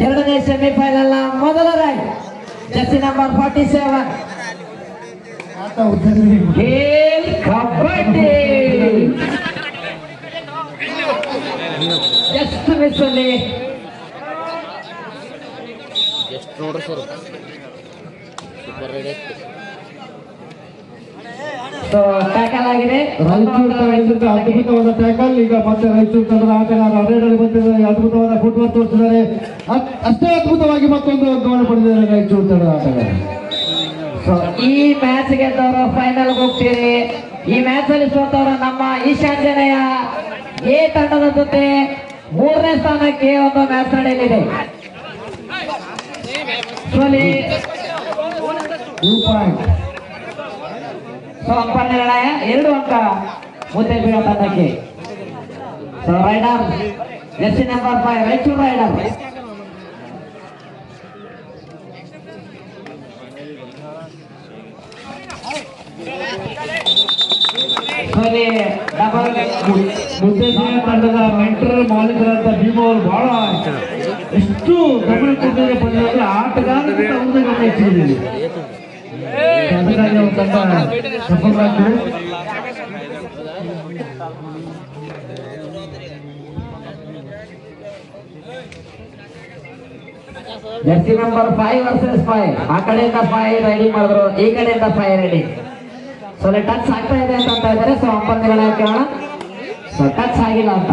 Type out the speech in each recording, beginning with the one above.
ಎರಡನೇ ಸೆಮಿಫೈನಲ್ ಮೊದಲ raid jersey number 47 ಗೇಲ್ ಕಬಡ್ಡಿ ಜಸ್ಟ್ ಮಿಸ್ ಅಲ್ಲಿ ಟ್ಯಾಕಲ್ ಆಗಿದೆ. ರಾಯಚೂರು ಅದ್ಭುತವಾದ ಟ್ಯಾಕಲ್. ಈಗ ಮತ್ತೆ ರಾಯಚೂರು ತಂಡದ ಆಟಗಾರ ರೇಡಲ್ಲಿ ಬಂದಿದ್ದಾರೆ. ಅದ್ಭುತವಾದ ಫುಟ್ವರ್ಕ್ ತೋರಿಸಿದ್ದಾರೆ. ಅಷ್ಟೇ ಅದ್ಭುತವಾಗಿ ಮತ್ತೊಂದು ಗಮನ ಪಡೆದಿದ್ದಾರೆ ರಾಯಚೂರು ತಂಡದ ಆಟಗಾರ. ಈ ಮ್ಯಾಚ್ ಗೆದ್ದವರು ಫೈನಲ್ ಹೋಗ್ತೀರಿ. ಈ ಮ್ಯಾಚ್ ಅಲ್ಲಿ ಸೋತವರು ನಮ್ಮ ಈಶಾಂಜನೇಯ ಎ ತಂಡದ ಜೊತೆ 3ನೇ ಸ್ಥಾನಕ್ಕೆ ಒಂದು ಮ್ಯಾಚ್ ನಡೆಯಲಿದೆ. ಅಂಪರ್ ನಿರ್ಣಯ 2 ಅಂಕ ಮುದ್ದೇಬಿಳ ತಂಡಕ್ಕೆ. Raider jersey number 5 Raichur raider. Muddebihal ತಂಡದ ಮೆಂಟರ್ ಮಾಲೀಕರಂತ ಭೀಮಾ ಅವರು ಬಹಳ ಎಷ್ಟು ಗಮನ ಕೊಟ್ಟಿದ್ದಾರೆ ಪಂದ್ಯದಲ್ಲಿ ಆಟಗಾರರಿಗೆ ಅವ್ರದ್ದು ಗಮನ ಹೆಚ್ಚಿದೆ. ಅದಕ್ಕಾಗಿ ತಂಡ ಸಫಲರಾಗ್ತದೆ. Jersey number 5 versus 5. ಆ ಕಡೆಯಿಂದ 5 ರೈಡಿಂಗ್ ಮಾಡಿದ್ರು, ಈ ಕಡೆಯಿಂದ 5 ರೈಡಿಂಗ್. ಟಚ್ ಆಗ್ತಾ ಇದೆ ಅಂತ ಇದ್ದಾರೆ. ಅಂಪರ್ ನಿರ್ಣಯ ಕೇಳೋಣ. ಟಚ್ ಆಗಿಲ್ಲ ಅಂತ.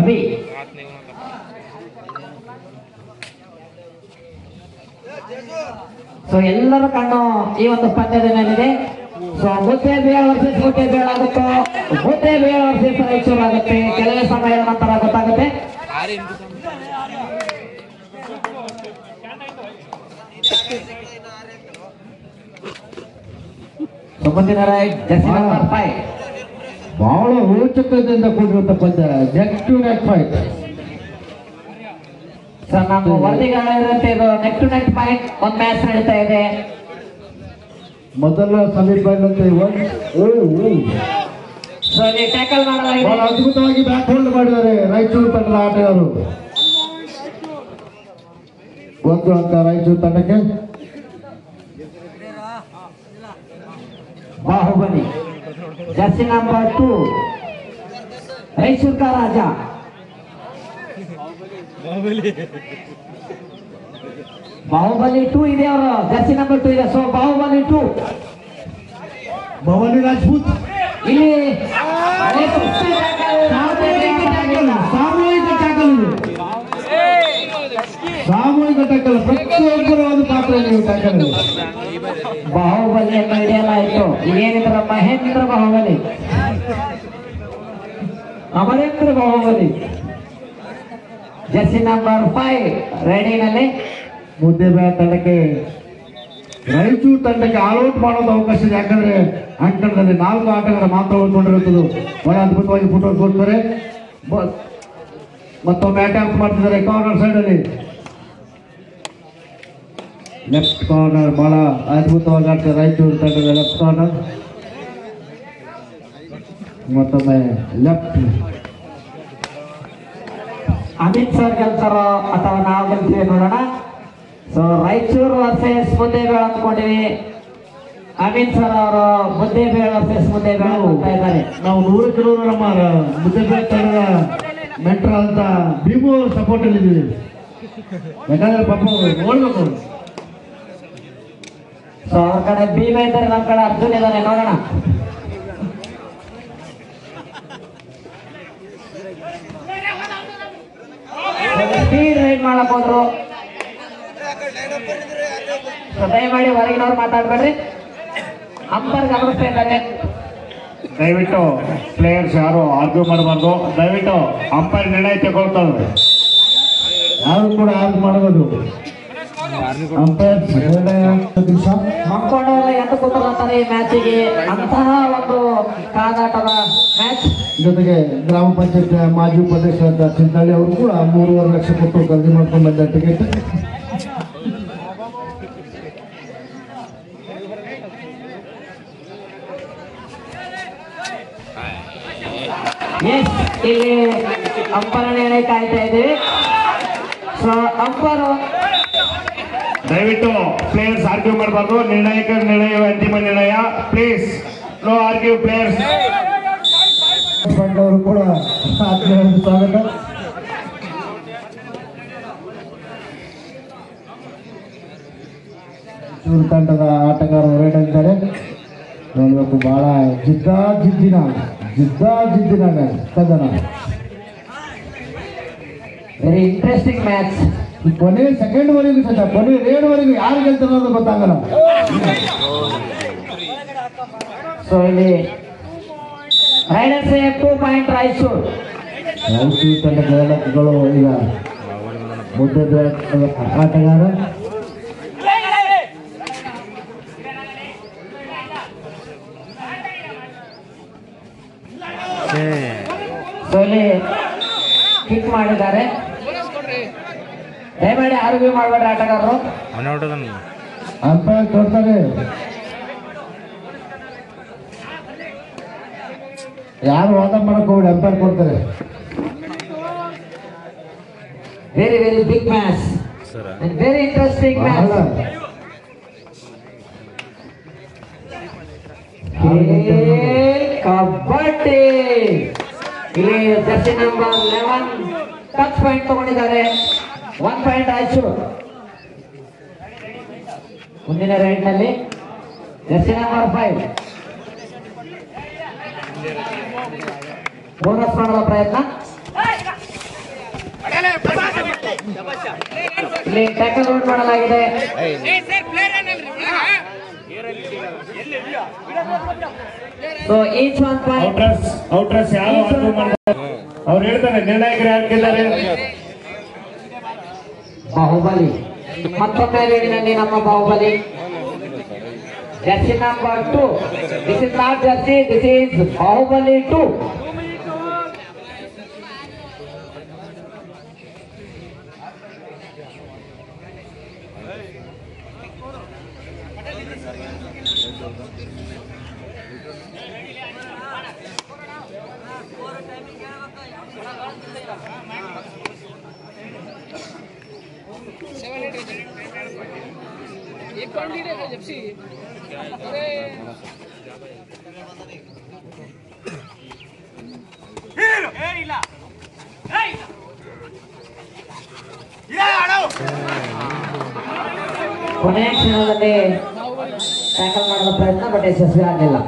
ಅಭಿ ಎಲ್ಲರ ಕಣ್ಣು ಈ ಒಂದು ಪಂದ್ಯದ ಮೇಲಿದೆ. ಮುದ್ದೇಬೇಳ ವರ್ಸಸ್ ಮುದ್ದೇಬೇಳ ಆಗುತ್ತೋ, ಮುದ್ದೇಬೇಳ ವರ್ಸಸ್ ರಾಯಚೂರು ಆಗುತ್ತೆ. ಕೆಲವೇ ಸಮಯದ ನಂತರ ಗೊತ್ತಾಗುತ್ತೆ. ಮುಂದಿನ ರೈಡ್ ಜರ್ಸಿ ನಂಬರ್ 5. ಬಹಳ ರೋಚಕದಿಂದ ಕೂಡಿರುವಂತ ಪಂದ್ಯ. Neck to neck fight. Sir ನಮ್ಮ ವರದಿಗಳಿರಂತೆ ಇದು ನೆಕ್ ಟು ನೆಕ್ ಫೈಟ್ ಒಂದು ಮ್ಯಾಚ್ ನಡೀತಾ ಇದೆ. ಮೊದಲ ಸೆಮಿಫೈನಲ್ ಟ್ಯಾಕಲ್ ಮಾಡಲಾಗಿದೆ. ಬಹಳ ಅದ್ಭುತವಾಗಿ ಬ್ಯಾಕ್ ಹೋಲ್ಡ್ ಮಾಡಿದ್ದಾರೆ ರಾಯಚೂರು ತಂಡದ ಆಟಗಾರರು. 1 ಅಂಕ ರಾಯಚೂರು ತಂಡಕ್ಕೆ. ಬಾಹುಬಲಿ ಜರ್ಸಿ ನಂಬರ್ 2 ರಾಯಚೂರು ಕಾ ರಾಜ. ಬಾಹುಬಲಿ 2 ಇದೆ. ಅವರು ಜರ್ಸಿ ನಂಬರ್ 2 ಇದೆ. ಬಾಹುಬಲಿ 2 ಭವಾನಿ ರಾಜ್ಪೂತ್ ಇಲ್ಲಿ ಸಾಮೂಹಿಕ ಟ್ಯಾಕಲ್. ಪ್ರತಿಯೊಬ್ಬರ ಒಂದು ಪಾತ್ರ ನೀವು ಟ್ಯಾಕಲ್. ಬಾಹುಬಲಿಯನ್ನು ಹಿಡಿಯಲಾಯಿತು. ಏನಿದ್ರ ಮಹೇಂದ್ರ ಬಾಹುಬಲಿ, ಅಮರೇಂದ್ರ ಬಾಹುಬಲಿ. ಜರ್ಸಿ ನಂಬರ್ 5 ರೆಡಿನಲ್ಲಿ. ಮುದ್ದೇಬೇಳ ತಂಡಕ್ಕೆ ರಾಯಚೂರು ತಂಡಕ್ಕೆ ಆಲ್ಔಟ್ ಮಾಡೋದು ಅವಕಾಶ ಇದೆ. ಯಾಕಂದ್ರೆ ಅಂಕಣದಲ್ಲಿ 4 ಆಟಗಾರ ಮಾತ್ರ ಉಳ್ಕೊಂಡಿರುತ್ತದೆ. ಬಹಳ ಅದ್ಭುತವಾಗಿ ಫುಟ್ಬಾಲ್ ಕೊಡ್ತಾರೆ. ಮತ್ತೊಮ್ಮೆ ಅಟ್ಯಾಕ್ ಮಾಡ್ತಿದ್ದಾರೆ ಕಾರ್ನರ್ ಸೈಡ್ ಅಲ್ಲಿ. ಲೆಫ್ಟ್ ಕಾರ್ನರ್ ಬಹಳ ಅದ್ಭುತವಾಗಿ ಆಡ್ತಾರೆ ರಾಯಚೂರು ತಂಡದ ಲೆಫ್ಟ್ ಕಾರ್ನರ್. ಮತ್ತೊಮ್ಮೆ ಲೆಫ್ಟ್. ಅಮಿತ್ ಸರ್ ಗೆಲ್ತಾರೋ ಅಥವಾ ನಾವು ಗೆಲ್ತೀವಿ ನೋಡೋಣ. ರಾಯಚೂರು ವರ್ಸಸ್ ಮುದ್ದೇಬೇಳ ಅಂದ್ಕೊಂಡಿವಿ. ಅಮಿತ್ ಸರ್ ಅವರು ಮುದ್ದೇಬೇಳ ವರ್ಸಸ್ ಮುದ್ದೇಬೇಳ ಅಂತ ಇದ್ದಾರೆ. ನಾವು 100 ಕಿಲೋಮೀಟರ್ ನಮ್ಮ ಮುದ್ದೇಬೇಳ ತಂಡದ ಮೆಂಟರ್ ಅಂತ ಭೀಮು ಸಪೋರ್ಟ್ ಅಲ್ಲಿ ಇದ್ದೀವಿ. ಯಾಕಂದ್ರೆ ಪಾಪ ನೋಡ್ಬೇಕು. ಅವ್ರ ಕಡೆ ಭೀಮ ಇದ್ದಾರೆ, ನಮ್ಮ ಕಡೆ ಅರ್ಜುನ್ ಇದ್ದಾನೆ. ನೋಡೋಣ. ಸ್ಪೀಡ್ ರೈಡ್ ಮಾಡಕ್ ಹೋದ್ರು. ದಯಮಾಡಿ ಹೊರಗಿನವ್ರು ಮಾತಾಡ್ಬೇಡ್ರಿ. ಅಂಪರ್ ಗಮನಿಸ್ತಾ ಇದ್ದಾರೆ. ದಯವಿಟ್ಟು ಪ್ಲೇಯರ್ಸ್ ಯಾರು ಆರ್ಗ್ಯೂ ಮಾಡಬಾರ್ದು. ದಯವಿಟ್ಟು ಅಂಪೈರ್ ನಿರ್ಣಯ ತಗೊಳ್ತಾರೆ. ಯಾರು ಕೂಡ ಆರ್ಗ್ಯೂ ಮಾಡಬಹುದು. ಅಂಪೈರ್ ಮಕ್ಕೊಂಡವರೆಲ್ಲ ಎಂದು ಕೂತ್ಕೊಳ್ತಾರೆ ಈ ಮ್ಯಾಚಿಗೆ. ಅಂತಹ ಒಂದು ಕಾದಾಟದ ಮ್ಯಾಚ್. ಜೊತೆಗೆ ಗ್ರಾಮ ಪಂಚಾಯತ್ ಮಾಜಿ ಉಪಾಧ್ಯಕ್ಷರಾದ ಚಿಂತಾಳಿ ಅವರು ಕೂಡ 3.5 ಲಕ್ಷ ಕೊಟ್ಟು ಖರೀದಿ ಮಾಡ್ಕೊಂಡು ಬಂದ ಟಿಕೆಟ್. ಎಸ್ ಇಲ್ಲಿ ಅಂಪರ ನಿರ್ಣಯ ಕಾಯ್ತಾ ಇದ್ದೀವಿ. ಸೊ ಅಂಪರು ದಯವಿಟ್ಟು ಪ್ಲೇಯರ್ಸ್ ಆರ್ಗ್ಯೂ ಮಾಡಬಾರ್ದು. ನಿರ್ಣಾಯಕ ನಿರ್ಣಯ ಅಂತಿಮ ನಿರ್ಣಯ. Please no argue players. ಅವರು ಕೂಡ ಆತ್ಮೀಯ ಸ್ವಾಗತ. ಚೂರು ತಂಡದ ಆಟಗಾರರು ಹೊರಡಿದ್ದಾರೆ. ನೋಡಬೇಕು, ಬಹಳ ಜಿದ್ದಾಜಿದ್ದಿನ ಕದನ. Very interesting match. ಕೊನೆ ಸೆಕೆಂಡ್ ವರೆಗೂ ಸಹ ಕೊನೆ ರೇಡ್ವರೆಗೂ ಯಾರು ಗೆಲ್ತಾರೆ ಅನ್ನೋದು ಗೊತ್ತಾಗಲ್ಲ. ಸೊ ಇಲ್ಲಿ ರೈಡರ್ಸ್ 2 ಪಾಯಿಂಟ್ ರಾಯಚೂರು. ರಾಯಚೂರು ತಂಡದ ಗೆಳತಿಗಳು ಈಗ ಮುದ್ದೆ ಆಟಗಾರ ಸೊ ಇಲ್ಲಿ ಕಿಕ್ ಮಾಡಿದ್ದಾರೆ. ದಯಮಾಡಿ ಆರ್ಗ್ಯೂ ಮಾಡಬೇಡ್ರಿ ಆಟಗಾರರು. ಅಂಪೈರ್ ಕೊಡ್ತಾರೆ. ಯಾರು ವಾದ ಮಾಡಕ್ ಹೋಗಿ ಅಂಪೈರ್ ಕೊಡ್ತಾರೆ. Very very big match and very interesting match. Kabaddi ಇಲ್ಲಿ ಜರ್ಸಿ ನಂಬರ್ 11 ಟಚ್ ಪಾಯಿಂಟ್ ತಗೊಂಡಿದ್ದಾರೆ. 1 ಪಾಯಿಂಟ್ ರಾಯಚೂರು. ಮುಂದಿನ ರೈಡ್ ನಲ್ಲಿ ಜರ್ಸಿ ನಂಬರ್ 5 ಬೋನಸ್ ಮಾಡುವ ಪ್ರಯತ್ನ. ಇಲ್ಲಿ ಟ್ಯಾಕಲ್ ಔಟ್ ಮಾಡಲಾಗಿದೆ. So each 1 point. ಔಟ್ರಸ್ ಯಾರು ಆರ್ಗ್ಯೂ ಮಾಡ್ತಾರೆ ಅವ್ರು ಹೇಳ್ತಾರೆ ನಿರ್ಣಾಯಕರು ಯಾರು ಗೆದ್ದಾರೆ. ಬಾಹುಬಲಿ ಮತ್ತೊಮ್ಮೆ ರೇಡಿನಲ್ಲಿ ನಮ್ಮ Baahubali. Jersey number 2. This is not jersey, this is Baahubali 2. ಕೊನೆಯ ಕ್ಷಣದಲ್ಲಿ ಟ್ಯಾಕಲ್ ಮಾಡುವ ಪ್ರಯತ್ನ, ಬಟ್ ಯಶಸ್ವಿ ಆಗಲಿಲ್ಲ.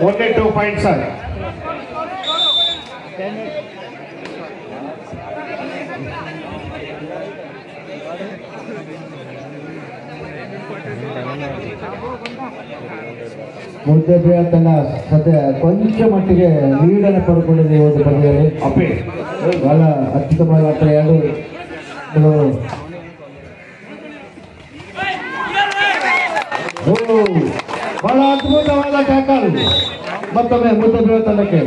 Only 2 points, sir. ಮುದ್ದೆ ತಂಡ ಸದ್ಯ ಕೊಂಚ ಮಟ್ಟಿಗೆ ಲೀಡನ್ನು ಪಡ್ಕೊಂಡಿದೆ ಇವತ್ತು ಪಂದ್ಯದಲ್ಲಿ. ಬಹಳ ಅತ್ಯುತ್ತಮವಾದ ಆಟ. ಬಹಳ ಅದ್ಭುತವಾದ ಟ್ಯಾಕಲ್ ಮತ್ತೊಮ್ಮೆ ಮುದ್ದೆ ತಂಡಕ್ಕೆ.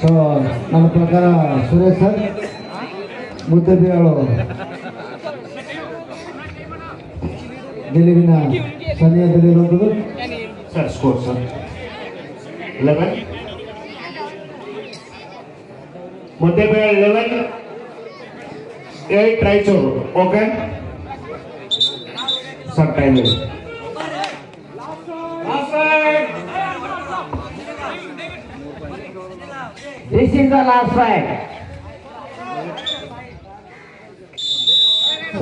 ಸೊ ನನ್ನ ಪ್ರಕಾರ ಸುರೇಶ್ ಸರ್ ಮುದ್ದೆಬೇಳು ಗೆಲುವಿನ ಸನಿಹದಲ್ಲಿರುವುದು. Sir score sir 11 Muddebihal 11 8 Raichur. Okay sir time ಇದೆ. This is the last fight.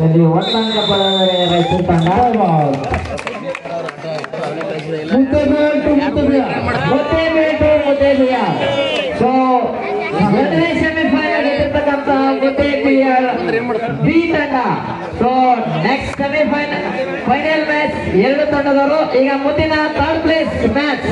ಇಲ್ಲಿ ಒಂದಂಗ ಪಡೆದರೆ ರಾಯಚೂರು ತಂಡ. ಮುದ್ದೇಬಿಯ. ಸೊ ಎರಡನೇ ಸೆಮಿಫೈನಲ್ ಇರತಕ್ಕಂತ ಮುದ್ದೇಬಿಯ ಬಿ ತಂಡ. So next semifinal final match ಎರಡು ತಂಡದವರು. ಈಗ ಮುಂದಿನ ಥರ್ಡ್ ಪ್ಲೇಸ್ ಮ್ಯಾಚ್